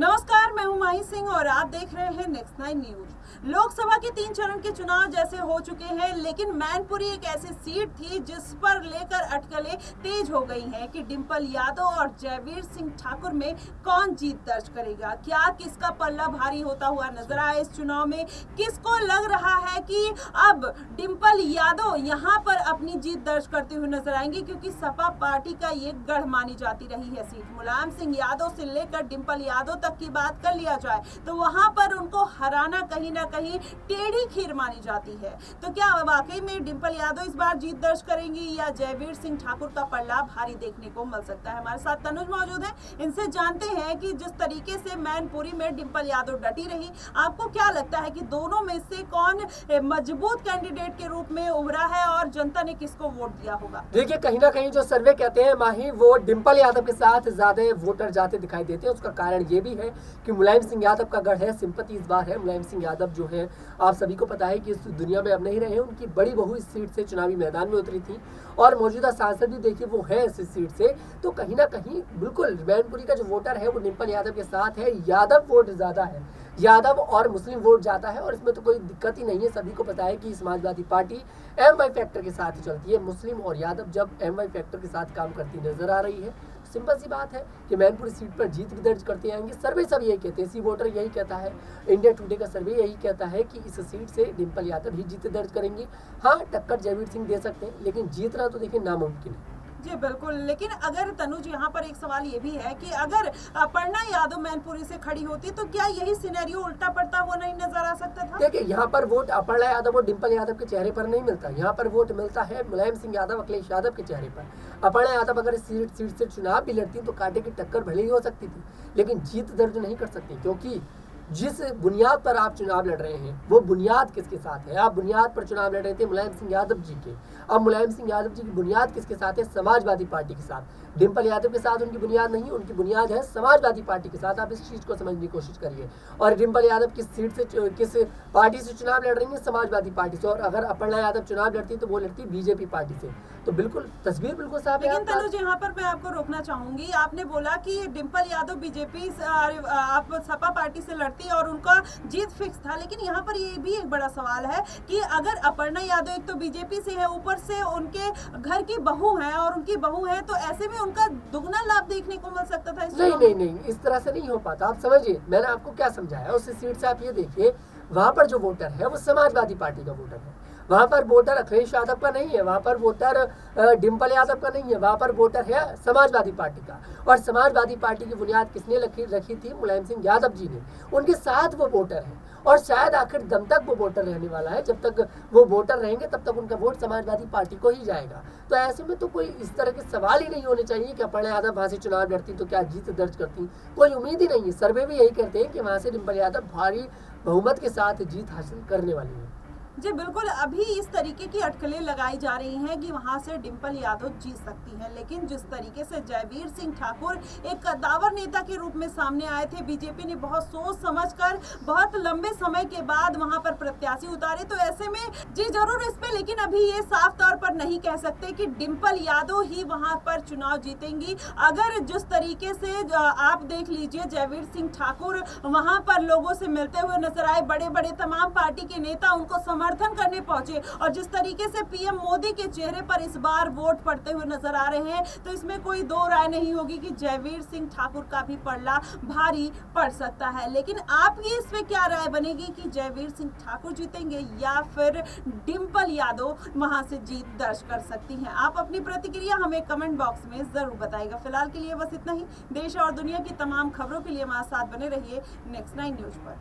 नमस्कार, मैं हूं माही सिंह और आप देख रहे हैं नेक्स्ट 9 न्यूज। लोकसभा के 3 चरण के चुनाव जैसे हो चुके हैं, लेकिन मैनपुरी एक ऐसी सीट थी जिस पर लेकर अटकलें तेज हो गई हैं कि डिंपल यादव और जयवीर सिंह ठाकुर में कौन जीत दर्ज करेगा। क्या किसका पल्ला भारी होता हुआ नजर आया इस चुनाव में? किसको लग रहा है कि अब डिंपल यादव यहां पर अपनी जीत दर्ज करते हुए नजर आएंगे, क्योंकि सपा पार्टी का ये गढ़ मानी जाती रही है सीट। मुलायम सिंह यादव से लेकर डिंपल यादव तक की बात कर लिया जाए तो वहां पर उनको हराना कहीं ना कहीं टेढ़ी खीर मानी जाती है। तो क्या वाकई में डिंपल यादव इस बार जीत दर्ज करेंगी या जयवीर सिंह ठाकुर का पल्ला भारी देखने को मिल सकता है? हमारे साथ तनुज मौजूद है, इनसे जानते हैं कि जिस तरीके से मैनपुरी में डिंपल यादव डटी रही, आपको क्या लगता है कि दोनों में से कौन मजबूत कैंडिडेट के रूप में उभरा है और जनता ने किसको वोट दिया होगा? देखिए, कहीं ना कहीं जो सर्वे कहते हैं माही, वो डिंपल यादव के साथ ज्यादा वोटर जाते दिखाई देते हैं। उसका कारण ये भी है कि मुलायम सिंह यादव का गढ़ है, सिंपैथी इस बार है। मुलायम सिंह यादव जो है, आप सभी को पता है कि इस दुनिया में अब नहीं रहे। उनकी बड़ी बहू इस सीट से चुनावी मैदान में उतरी थी और मौजूदा सांसद भी देखिए वो है इस सीट से। तो कहीं ना कहीं बिल्कुल मैनपुरी का जो वोटर है वो डिंपल यादव के साथ है। यादव वोट ज्यादा है, यादव और मुस्लिम वोट जाता है और इसमें तो कोई दिक्कत ही नहीं है। सभी को पता है कि समाजवादी पार्टी एमवाई फैक्टर के साथ ही चलती है। मुस्लिम और यादव जब एमवाई फैक्टर के साथ काम करती नजर आ रही है, सिंपल सी बात है कि मैनपुरी सीट पर जीत भी दर्ज करते आएंगे। सर्वे सब यही कहते हैं, सी वोटर यही कहता है, इंडिया टुडे का सर्वे यही कहता है कि इस सीट से डिंपल यादव ही जीत दर्ज करेंगी। हाँ, टक्कर जयवीर सिंह दे सकते हैं, लेकिन जीतना तो देखिए नामुमकिन है। जी बिल्कुल, लेकिन अगर तनुज यहाँ पर एक सवाल ये भी है कि अगर अपर्णा यादव मैनपुरी से खड़ी होती तो क्या यही सिनेरियो उल्टा पड़ता हुआ नहीं नजर आ सकता था? देखिए, यहाँ पर वोट अपर्णा यादव और डिंपल यादव के चेहरे पर नहीं मिलता। यहाँ पर वोट मिलता है मुलायम सिंह यादव, अखिलेश यादव के चेहरे पर। अपर्णा यादव अगर इस सीट से चुनाव भी लड़ती तो कांटे की टक्कर भले ही हो सकती थी, लेकिन जीत दर्ज नहीं कर सकती, क्योंकि जिस बुनियाद पर आप चुनाव लड़ रहे हैं वो बुनियाद किसके साथ है? आप बुनियाद पर चुनाव लड़ रहे थे मुलायम सिंह यादव जी के। अब मुलायम सिंह यादव जी की बुनियाद किसके साथ है? समाजवादी पार्टी के साथ। डिंपल यादव के साथ उनकी बुनियाद नहीं, उनकी बुनियाद है समाजवादी पार्टी के साथ। आप इस चीज को समझने की कोशिश करिए। और डिंपल यादव किस सीट से, किस पार्टी से चुनाव लड़ रही है? समाजवादी पार्टी से। और अगर अपर्णा यादव चुनाव लड़ती तो वो लड़ती बीजेपी पार्टी से। तो बिल्कुल तस्वीर बिल्कुल साफ है। लेकिन तनुज, यहाँ पर मैं आपको रोकना चाहूंगी। आपने बोला कि डिंपल यादव बीजेपी आप सपा पार्टी से लड़ती और उनका जीत फिक्स था, लेकिन यहाँ पर ये भी एक बड़ा सवाल है कि अगर अपर्णा यादव एक तो बीजेपी से है, ऊपर से उनके घर की बहू है और उनकी बहू है, तो ऐसे में उनका दुगना लाभ देखने को मिल सकता था। नहीं, इस तरह से नहीं हो पाता। आप समझिए, मैंने आपको क्या समझाया। उस सीट से आप ये देखिए, वहां पर जो वोटर है वो समाजवादी पार्टी का वोटर है। वहां पर वोटर अखिलेश यादव का नहीं है, वहां पर वोटर डिंपल यादव का नहीं है, वहां पर वोटर है समाजवादी पार्टी का। और समाजवादी पार्टी की बुनियाद किसने रखी थी? मुलायम सिंह यादव जी ने। उनके साथ वो वोटर है और शायद आखिर दम तक वो वोटर रहने वाला है। जब तक वो वोटर रहेंगे तब तक उनका वोट समाजवादी पार्टी को ही जाएगा। तो ऐसे में तो कोई इस तरह के सवाल ही नहीं होने चाहिए कि अपर्णा यादव वहां से चुनाव लड़ती तो क्या जीत दर्ज करती। कोई उम्मीद ही नहीं है। सर्वे भी यही कहते हैं कि वहां से डिंपल यादव भारी बहुमत के साथ जीत हासिल करने वाली है। जी बिल्कुल, अभी इस तरीके की अटकलें लगाई जा रही हैं कि वहां से डिंपल यादव जीत सकती हैं, लेकिन जिस तरीके से जयवीर सिंह ठाकुर एक कद्दावर नेता के रूप में सामने आए थे, बीजेपी ने बहुत सोच समझकर बहुत लंबे समय के बाद वहां पर प्रत्याशी उतारे। तो ऐसे में जी जरूर इस पे, लेकिन अभी ये साफ तौर पर नहीं कह सकते कि डिंपल यादव ही वहां पर चुनाव जीतेंगी। अगर जिस तरीके से आप देख लीजिए, जयवीर सिंह ठाकुर वहां पर लोगों से मिलते हुए नजर आए, बड़े बड़े तमाम पार्टी के नेता उनको समर्थन करने पहुंचे और जिस तरीके से पीएम मोदी के चेहरे पर इस बार वोट पड़ते हुए नजर आ रहे हैं, तो इसमें कोई दो राय नहीं होगी कि जयवीर सिंह ठाकुर का भी पल्ला भारी पड़ सकता है। लेकिन आपकी इसमें क्या राय बनेगी कि जयवीर सिंह ठाकुर जीतेंगे या फिर डिंपल यादव वहां से जीत दर्ज कर सकती हैं? आप अपनी प्रतिक्रिया हमें कमेंट बॉक्स में जरूर बताइएगा। फिलहाल के लिए बस इतना ही। देश और दुनिया की तमाम खबरों के लिए हमारे साथ बने रहिए नेक्स्ट 9 न्यूज पर।